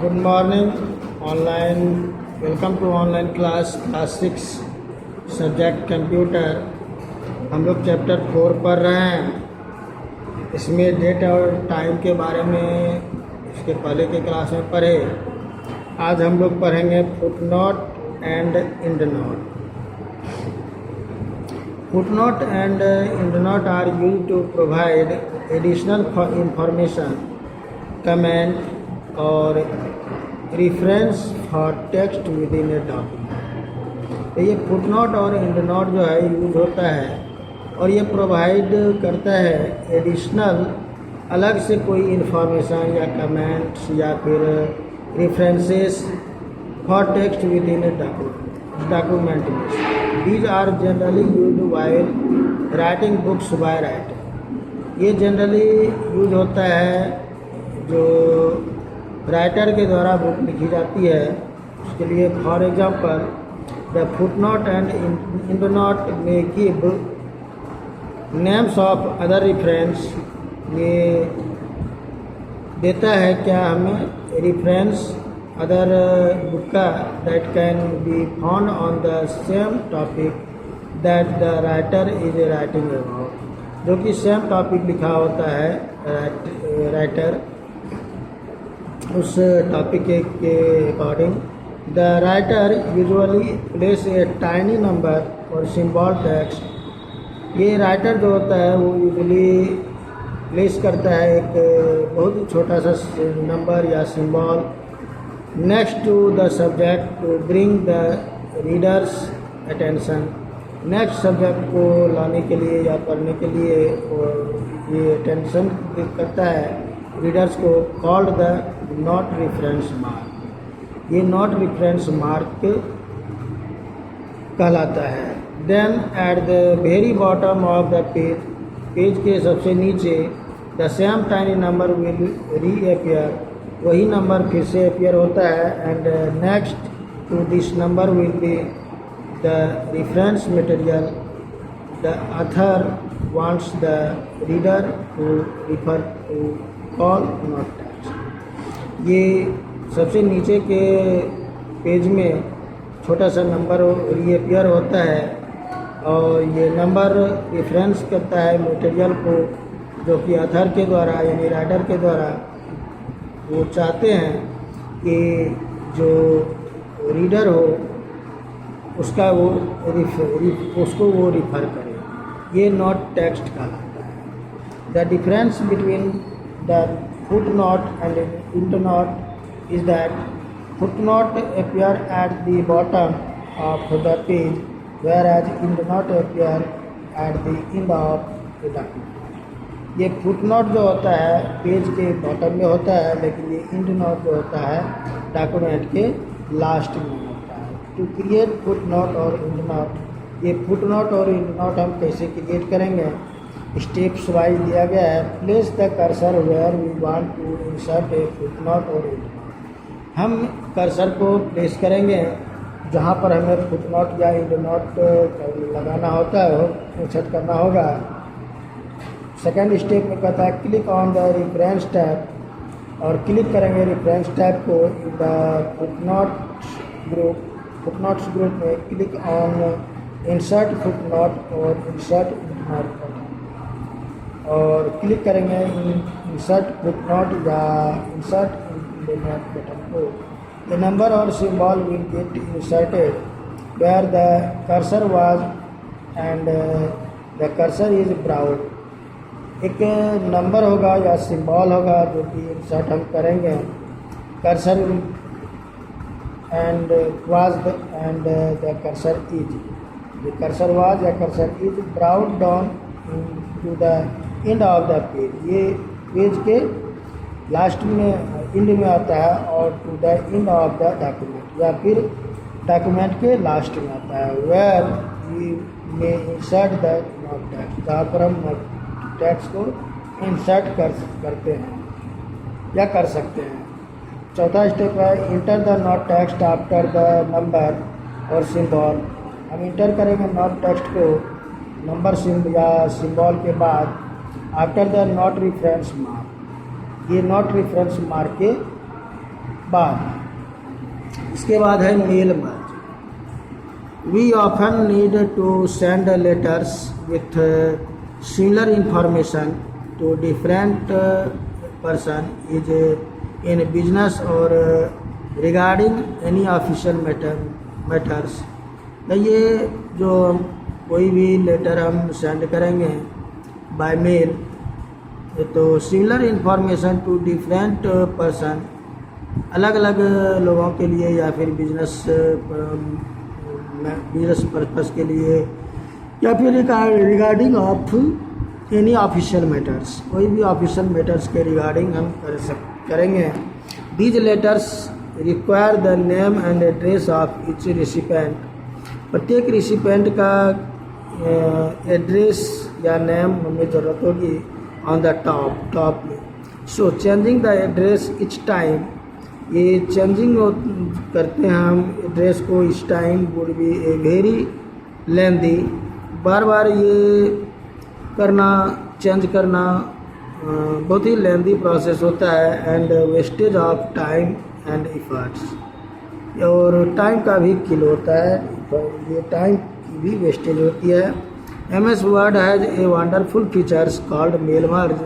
Good morning online. Welcome to online class 6 subject computer. हम लोग chapter 4 पढ़ रहे हैं। इसमें डेट और टाइम के बारे में इसके पहले के क्लास में पढ़े। आज हम लोग पढ़ेंगे footnote and endnote. Footnote and endnote are used to provide additional information, comment और reference for text within a document. तो ये फुटनोट और एंडनोट जो है यूज होता है और ये प्रोवाइड करता है एडिशनल अलग से कोई इंफॉर्मेशन या कमेंट्स या फिर references for text within a document. These are generally use while writing books by writer. ये जनरली यूज होता है जो राइटर के द्वारा बुक लिखी जाती है उसके लिए। For example the footnote and endnote में give names of other reference. ये देता है क्या हमें रेफरेंस अदर बुक का that can be found on the same topic that the writer is writing about, जो कि सेम टॉपिक लिखा होता है राइटर उस टॉपिक के according. The writer usually place a tiny number और सिंबल टेक्स्ट। ये राइटर जो होता है वो यूजुअली प्लेस करता है एक बहुत ही छोटा सा नंबर या symbol next to the subject to bring the readers attention. Next subject को लाने के लिए या पढ़ने के लिए और ये अटेंशन करता है रीडर्स को। Called the note reference mark. ये नॉट रेफरेंस मार्क कहलाता है। Then at the very bottom of the page, page के सबसे नीचे the same tiny number will reappear. वही नंबर फिर से अपियर होता है। And next to this number will be the reference material the author wants the reader to refer to call note text. ये सबसे नीचे के पेज में छोटा सा नंबर रीअपियर होता है और ये नंबर रेफरेंस करता है मटेरियल को जो कि ऑथर के द्वारा यानी राइटर के द्वारा वो चाहते हैं कि जो रीडर हो उसका वो उसको वो रिफ़र करे। ये नॉट टेक्स्ट कहलाता है। The difference between the footnote and endnote is that footnote appear at the bottom of the page whereas endnote appear at the end of the document। ये footnote जो होता है पेज के bottom में होता है लेकिन ये endnote जो होता है डॉक्यूमेंट के लास्ट में होता है। टू क्रिएट footnote और endnote, ये footnote और endnote हम कैसे क्रिएट करेंगे स्टेप्स वाइज दिया गया है। Place the cursor where we want to insert a footnote और एंडनोट। हम कर्सर को प्लेस करेंगे जहाँ पर हमें फुटनोट या एंडनोट लगाना होता है इंसर्ट करना होगा। सेकेंड स्टेप में कहता है click on the reference tab और क्लिक करेंगे रेफरेंस टैब को। द फुटनोट्स ग्रुप में क्लिक ऑन इंसर्ट फुटनोट और इंसर्ट एंडनोट और क्लिक करेंगे इंसर्ट फुटनोट या इंसर्ट एंडनोट बटन को। द नंबर और symbol will get inserted where the cursor was and the cursor is brown. एक number होगा या सिंबल होगा जो कि इंसर्ट हम करेंगे। Cursor and was and the cursor is, the cursor was या cursor is brown down to the end of the page. ये पेज के लास्ट में एंड में आता है और to the end of the document या फिर डॉक्यूमेंट के लास्ट में आता है। वेयर वी में इंसर्ट द नॉट टेक्स्ट, जहाँ पर हम टेक्स्ट को इंसर्ट करते हैं या कर सकते हैं। चौथा स्टेप है enter the note text after the number और सिंबल। हम इंटर करेंगे नॉट टेक्स्ट को नंबर या सिंबल के बाद after the note reference mark. ये नॉट रेफरेंस मार्क के बाद इसके बाद है mail merge. We often need to send letters with similar information to different person is in business और रिगार्डिंग एनी ऑफिशियल मैटर्स। तो ये जो कोई भी लेटर हम सेंड करेंगे बाय मेल, तो similar information to different person, अलग अलग लोगों के लिए या फिर बिजनेस पर्पस के लिए या फिर regarding of any official matters, कोई भी ऑफिशियल मैटर्स के रिगार्डिंग हम करेंगे। These letters require the name and address of each recipient. प्रत्येक रिसिपेंट का एड्रेस या नेम हमें ज़रूरत होगी ऑन द टॉप में। So changing the address each time, ये चेंजिंग करते हैं हम एड्रेस को each time would be a very lengthy. बार बार ये करना, चेंज करना बहुत ही लेंदी प्रोसेस होता है and wastage of time and efforts, और टाइम का भी किल होता है, ये टाइम की भी वेस्टेज होती है। MS word has a wonderful features called mail merge.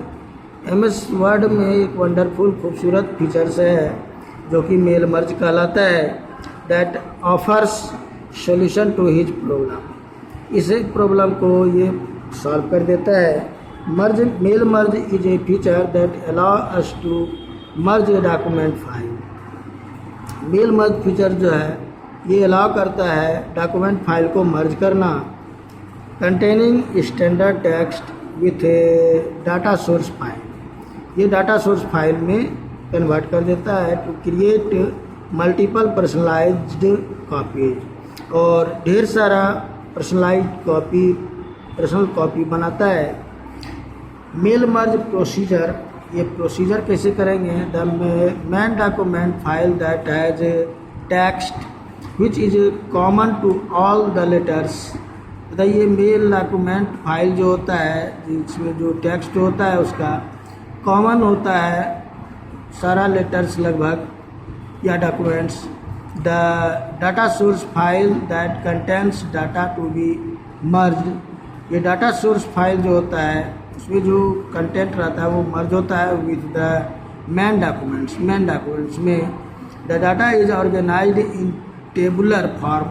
MS word में एक वंडरफुल खूबसूरत फीचर्स है जो कि मेल मर्ज कहलाता है। That offers solution to his problem, इस प्रॉब्लम को ये सॉल्व कर देता है। Mail merge is a feature that allow us to merge a document file. Mail merge feature जो है ये अलाउ करता है डॉक्यूमेंट फाइल को मर्ज करना, containing standard text with a data source file. ये डाटा सोर्स फाइल में convert कर देता है to create multiple personalised copies, और ढेर सारा पर्सनल कॉपी बनाता है। मेल मर्ज प्रोसीजर, ये प्रोसीजर कैसे करेंगे? The main document file that has text which is common to all the letters. बताइए, मेल डॉक्यूमेंट फाइल जो होता है जिसमें जो टेक्स्ट होता है उसका कॉमन होता है सारा लेटर्स लगभग या documents. The data source file that contents data to be merged, ये डाटा सोर्स फाइल जो होता है उसमें जो कंटेंट रहता है वो मर्ज होता है with the main documents. Main documents में the data is organised in tabular form,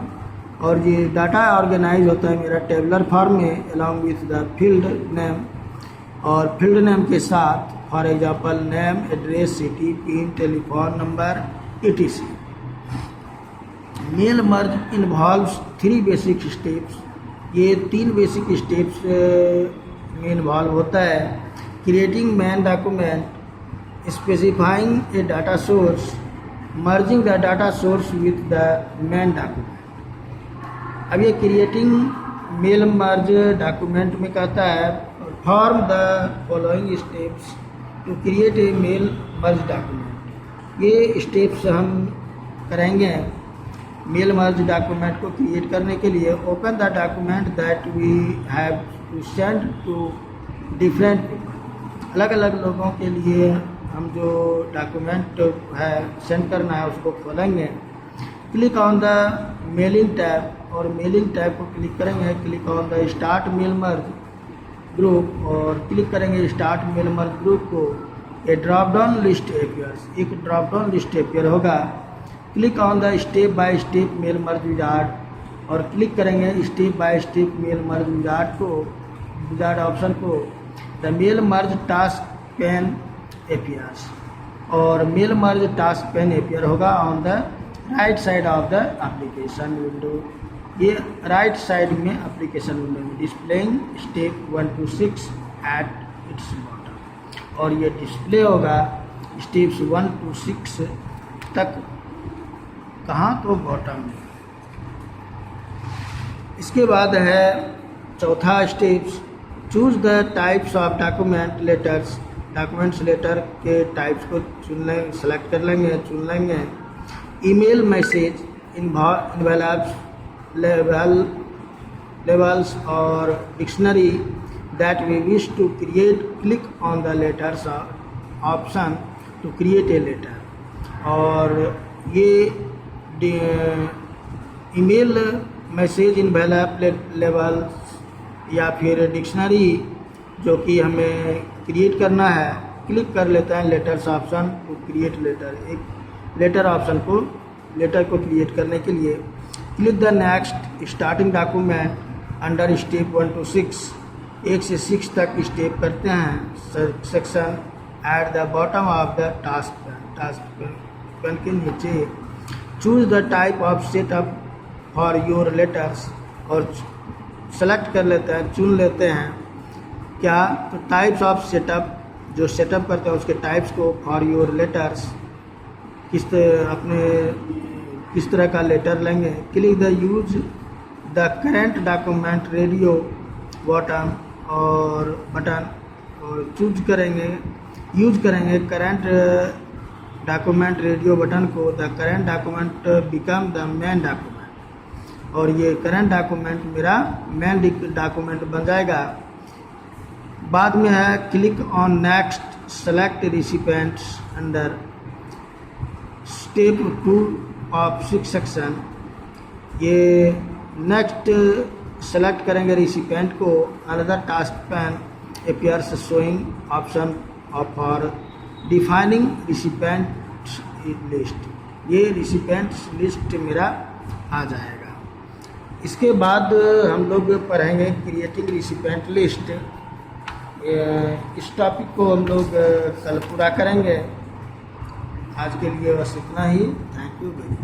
और ये डाटा ऑर्गेनाइज होता है मेरा टेबुलर फॉर्म में along with the field name, और फील्ड नेम के साथ for example name, address, city, pin, telephone number etc। Mail merge involves 3 basic steps, ये 3 बेसिक स्टेप्स में इन्वॉल्व होता है। Creating main document, specifying a data source, merging the data source with the main document. अब ये creating mail merge document में कहता है form the following steps to create a mail merge document. ये steps हम करेंगे मेल मर्ज डॉक्यूमेंट को create करने के लिए। Open the document that we have to send to different people, अलग अलग लोगों के लिए हम जो डॉक्यूमेंट है सेंड करना है उसको खोलेंगे। Click on the mailing tab, और मेलिंग टैब को क्लिक करेंगे। Click on the start mail merge group, और क्लिक करेंगे स्टार्ट मेल मर्ज ग्रुप को। A drop down list appears, एक ड्रॉप डाउन लिस्ट अपीयर होगा। Click on the step by step mail merge wizard, और click करेंगे step by step mail merge wizard option को। The mail merge task pane appears, और mail merge task pan appear होगा on the right side of the application window. ये right side में application window में displaying step 1 to 6 at its bottom, और ये display होगा steps 1 to 6 तक, कहाँ तो बॉटम में। इसके बाद है चौथा steps, choose the types of document letters. Documents letter के टाइप्स को सेलेक्ट कर लेंगे, चुन लेंगे। ईमेल मैसेज इन्वॉल्व्स लेवल्स और dictionary that we wish to create. Click on the letters option to create a letter. और ये ईमेल मैसेज इन लेवल या फिर डिक्शनरी जो कि हमें क्रिएट करना है, क्लिक कर लेते हैं letters option to create letter. एक लेटर को क्रिएट करने के लिए click the next starting document under step 1 to 6, 1 से 6 तक स्टेप करते हैं section at the bottom of the task pen के नीचे choose the type of setup for your letters, और सेलेक्ट कर लेते हैं, चुन लेते हैं क्या, तो टाइप्स ऑफ सेटअप, जो सेटअप करते हैं उसके टाइप्स को फॉर योर लेटर्स, किस तरह का लेटर लेंगे। Click the use the current document radio button और यूज करेंगे करेंट डॉक्यूमेंट रेडियो बटन को। The current document become the main document, और ये करेंट डॉक्यूमेंट मेरा मेन डॉक्यूमेंट बन जाएगा। बाद में है click on next select recipients under step 2 of 6 section. ये नेक्स्ट सेलेक्ट करेंगे रिसिपेंट को। Another task pane appears showing option for defining recipients list. ये रिसिपेंट्स लिस्ट मेरा आ जाएगा। इसके बाद हम लोग पढ़ेंगे क्रिएटिंग रिसिपेंट लिस्ट। इस टॉपिक को हम लोग कल पूरा करेंगे। आज के लिए बस इतना ही। Thank you very much.